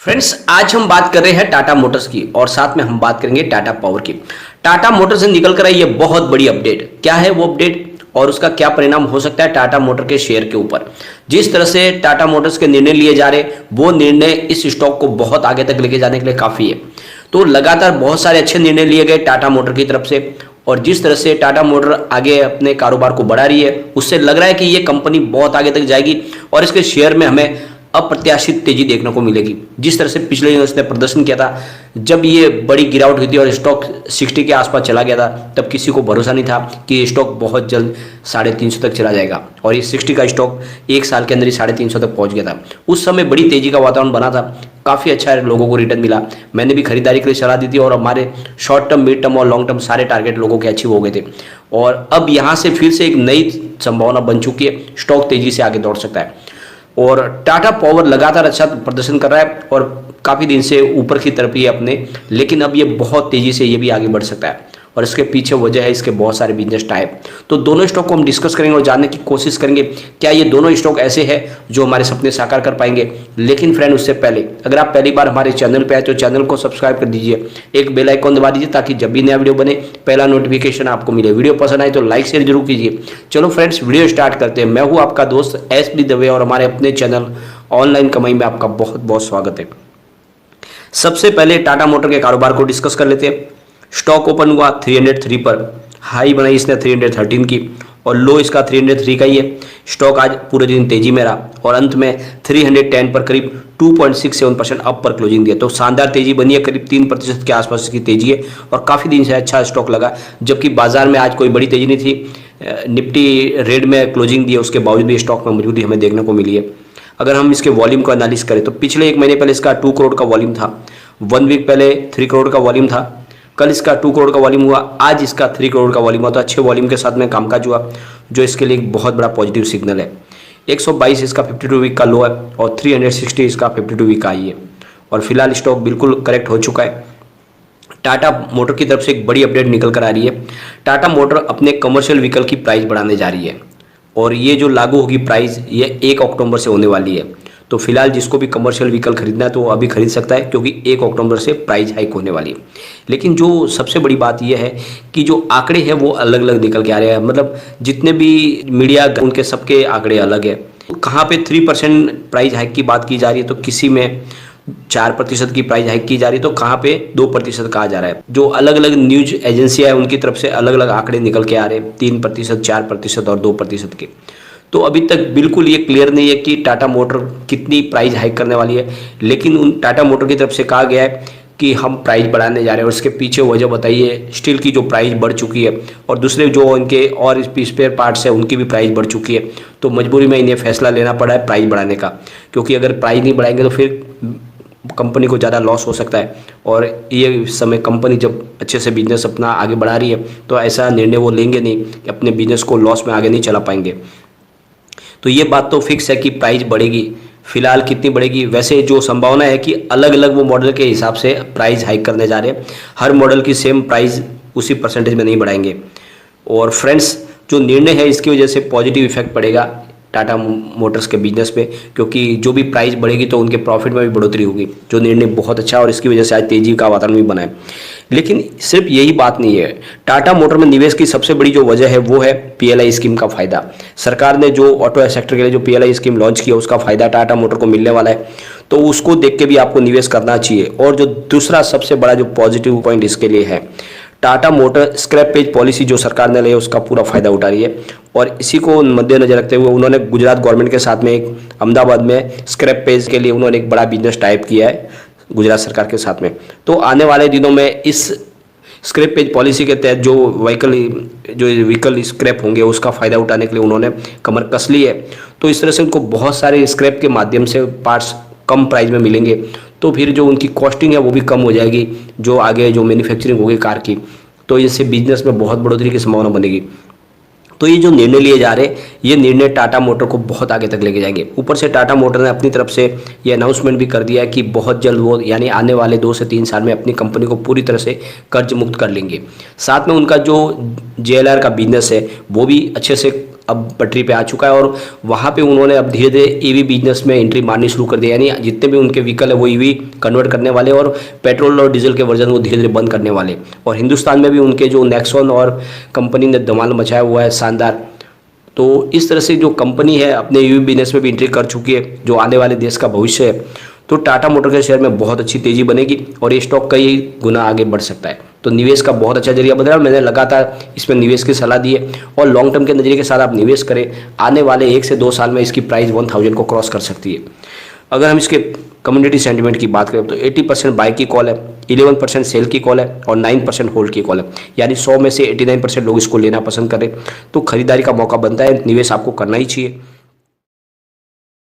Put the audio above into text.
Friends, आज हम बात कर रहे हैं टाटा मोटर्स की और साथ में हम बात करेंगे टाटा पावर की। टाटा मोटर्स से निकल कर आई ये बहुत बड़ी अपडेट। क्या है वो अपडेट और उसका क्या परिणाम हो सकता है टाटा मोटर के शेयर के ऊपर। जिस तरह से टाटा मोटर्स के निर्णय लिए जा रहे, वो निर्णय इस स्टॉक को बहुत आगे तक लेके जाने के लिए काफी है। तो लगातार बहुत सारे अच्छे निर्णय लिए गए टाटा मोटर की तरफ से, और जिस तरह से टाटा मोटर आगे अपने कारोबार को बढ़ा रही है, उससे लग रहा है कि ये कंपनी बहुत आगे तक जाएगी और इसके शेयर में हमें अप्रत्याशित तेजी देखने को मिलेगी। जिस तरह से पिछले दिनों इसने प्रदर्शन किया था, जब ये बड़ी गिरावट हुई थी और स्टॉक 60 के आसपास चला गया था, तब किसी को भरोसा नहीं था कि ये स्टॉक बहुत जल्द 350 तक चला जाएगा, और ये 60 का स्टॉक एक साल के अंदर ही 350 तक पहुंच गया था। उस समय बड़ी तेजी का वातावरण बना था, काफ़ी अच्छा लोगों को रिटर्न मिला। मैंने भी खरीदारी के लिए सलाह दी थी और हमारे शॉर्ट टर्म, मिड टर्म और लॉन्ग टर्म सारे टारगेट लोगों के अचीव हो गए थे। और अब यहाँ से फिर से एक नई संभावना बन चुकी है, स्टॉक तेजी से आगे दौड़ सकता है। और टाटा पावर लगातार अच्छा प्रदर्शन कर रहा है और काफ़ी दिन से ऊपर की तरफ ही अपने, लेकिन अब ये बहुत तेज़ी से ये भी आगे बढ़ सकता है, और इसके पीछे वजह है इसके बहुत सारे बिजनेस टाइप। तो दोनों स्टॉक को हम डिस्कस करेंगे और जानने की कोशिश करेंगे क्या ये दोनों स्टॉक ऐसे हैं जो हमारे सपने साकार कर पाएंगे। लेकिन फ्रेंड, उससे पहले अगर आप पहली बार हमारे चैनल पे आए तो चैनल को सब्सक्राइब कर दीजिए, एक बेल आइकॉन दबा दीजिए ताकि जब भी नया वीडियो बने पहला नोटिफिकेशन आपको मिले। वीडियो पसंद आए तो लाइक शेयर जरूर कीजिए। चलो फ्रेंड्स, वीडियो स्टार्ट करते हैं। मैं हूँ आपका दोस्त एस.बी. दवे और हमारे अपने चैनल ऑनलाइन कमाई में आपका बहुत बहुत स्वागत है। सबसे पहले टाटा मोटर के कारोबार को डिस्कस कर लेते हैं। स्टॉक ओपन हुआ 303 पर, हाई बनाई इसने 313 की और लो इसका 303 का ही है। स्टॉक आज पूरे दिन तेजी में रहा और अंत में 310 पर करीब 2.67% अप पर क्लोजिंग दिया। तो शानदार तेजी बनी है, करीब 3% के आसपास की तेजी है और काफ़ी दिन से अच्छा स्टॉक लगा, जबकि बाजार में आज कोई बड़ी तेजी नहीं थी। निफ्टी रेड में क्लोजिंग दी है, उसके बावजूद भी स्टॉक में मौजूदगी हमें देखने को मिली है। अगर हम इसके वॉल्यूम को एनालिस करें तो पिछले एक महीने पहले इसका 2 करोड़ का वॉल्यूम था, 1 वीक पहले 3 करोड़ का वॉल्यूम था, कल इसका 2 करोड़ का वॉल्यूम हुआ, आज इसका 3 करोड़ का वॉल्यूम हुआ। तो अच्छे वॉल्यूम के साथ में कामकाज हुआ, जो इसके लिए एक बहुत बड़ा पॉजिटिव सिग्नल है। 122 इसका 52 वीक का लो है और 360 इसका 52 वीक का हाई है, और फिलहाल स्टॉक बिल्कुल करेक्ट हो चुका है। टाटा मोटर की तरफ से एक बड़ी अपडेट निकल कर आ रही है। टाटा मोटर अपने कमर्शियल व्हीकल की प्राइस बढ़ाने जा रही है, और ये जो लागू होगी प्राइस, ये 1 अक्टूबर से होने वाली है। तो फिलहाल जिसको भी कमर्शियल व्हीकल खरीदना है तो वो अभी खरीद सकता है, क्योंकि 1 अक्टूबर से प्राइस हाइक होने वाली है। लेकिन जो सबसे बड़ी बात यह है कि जो आंकड़े हैं वो अलग अलग निकल के आ रहे हैं, मतलब जितने भी मीडिया उनके सबके आंकड़े अलग है। कहाँ पे 3% प्राइस हाइक की बात की जा रही है तो किसी में 4% की प्राइस हाइक की जा रही है, तो कहाँ पे 2% कहा जा रहा है। जो अलग अलग न्यूज एजेंसियां हैं उनकी तरफ से अलग अलग आंकड़े निकल के आ रहे हैं, 3%, 4% और 2% के। तो अभी तक बिल्कुल ये क्लियर नहीं है कि टाटा मोटर कितनी प्राइस हाइक करने वाली है, लेकिन उन टाटा मोटर की तरफ से कहा गया है कि हम प्राइस बढ़ाने जा रहे हैं, और उसके पीछे वजह बताइए। स्टील की जो प्राइस बढ़ चुकी है और दूसरे जो इनके और स्पेयर पार्ट्स है उनकी भी प्राइस बढ़ चुकी है, तो मजबूरी में इन्हें फैसला लेना पड़ा है प्राइस बढ़ाने का, क्योंकि अगर प्राइस नहीं बढ़ाएंगे तो फिर कंपनी को ज़्यादा लॉस हो सकता है। और ये समय कंपनी जब अच्छे से बिजनेस अपना आगे बढ़ा रही है तो ऐसा निर्णय वो लेंगे नहीं कि अपने बिजनेस को लॉस में आगे नहीं चला पाएंगे। तो ये बात तो फिक्स है कि प्राइस बढ़ेगी। फिलहाल कितनी बढ़ेगी, वैसे जो संभावना है कि अलग अलग वो मॉडल के हिसाब से प्राइस हाइक करने जा रहे हैं, हर मॉडल की सेम प्राइस उसी परसेंटेज में नहीं बढ़ाएंगे। और फ्रेंड्स, जो निर्णय है इसकी वजह से पॉजिटिव इफेक्ट पड़ेगा टाटा मोटर्स के बिजनेस पे, क्योंकि जो भी प्राइस बढ़ेगी तो उनके प्रॉफिट में भी बढ़ोतरी होगी। जो निर्णय बहुत अच्छा है और इसकी वजह से आज तेजी का वातावरण भी बना है। लेकिन सिर्फ यही बात नहीं है, टाटा मोटर में निवेश की सबसे बड़ी जो वजह है वो है पीएलआई स्कीम का फायदा। सरकार ने जो ऑटो सेक्टर के लिए जो पीएलआई स्कीम लॉन्च किया, उसका फायदा टाटा मोटर को मिलने वाला है, तो उसको देख के भी आपको निवेश करना चाहिए। और जो दूसरा सबसे बड़ा जो पॉजिटिव पॉइंट इसके लिए है, Tata motor scrap page policy जो सरकार ने ली है उसका पूरा फायदा उठा रही है, और इसी को मद्देनजर रखते हुए उन्होंने गुजरात गवर्नमेंट के साथ में एक अहमदाबाद में स्क्रैप पेज के लिए उन्होंने एक बड़ा बिजनेस टाइप किया है गुजरात सरकार के साथ में। तो आने वाले दिनों में इस स्क्रैप पेज पॉलिसी के तहत जो व्हीकल स्क्रैप होंगे उसका फ़ायदा उठाने के लिए उन्होंने कमर कस ली है। तो इस तरह से उनको बहुत सारे स्क्रैप के माध्यम से पार्ट्स कम प्राइस में मिलेंगे, तो फिर जो उनकी कॉस्टिंग है वो भी कम हो जाएगी, जो आगे जो मैन्युफैक्चरिंग होगी कार की, तो इससे बिजनेस में बहुत बढ़ोतरी की संभावना बनेगी। तो ये जो निर्णय लिए जा रहे हैं, ये निर्णय टाटा मोटर को बहुत आगे तक लेके जाएंगे। ऊपर से टाटा मोटर ने अपनी तरफ से ये अनाउंसमेंट भी कर दिया है कि बहुत जल्द वो, यानी आने वाले 2 से 3 साल में अपनी कंपनी को पूरी तरह से कर्ज मुक्त कर लेंगे। साथ में उनका जो JLR का बिजनेस है वो भी अच्छे से अब पटरी पे आ चुका है और वहाँ पे उन्होंने अब धीरे धीरे ईवी बिजनेस में एंट्री मारनी शुरू कर दी, यानी जितने भी उनके व्हीकल है वो ईवी कन्वर्ट करने वाले और पेट्रोल और डीजल के वर्जन वो धीरे धीरे बंद करने वाले। और हिंदुस्तान में भी उनके जो नेक्सॉन और कंपनी ने धमाल मचाया हुआ है शानदार। तो इस तरह से जो कंपनी है अपने ईवी बिजनेस में भी एंट्री कर चुकी है, जो आने वाले देश का भविष्य है। तो टाटा मोटर के शेयर में बहुत अच्छी तेजी बनेगी और ये स्टॉक कई गुना आगे बढ़ सकता है। तो निवेश का बहुत अच्छा जरिया बन रहा है। मैंने लगातार इसमें निवेश की सलाह दी है और लॉन्ग टर्म के नजरिए के साथ आप निवेश करें। आने वाले 1 से 2 साल में इसकी प्राइस 1000 को क्रॉस कर सकती है। अगर हम इसके कम्युनिटी सेंटिमेंट की बात करें तो 80% बाय की कॉल है, 11% सेल की कॉल है और 9% होल्ड की कॉल है, यानी 100 में से 89% लोग इसको लेना पसंद करें। तो खरीदारी का मौका बनता है, निवेश आपको करना ही चाहिए।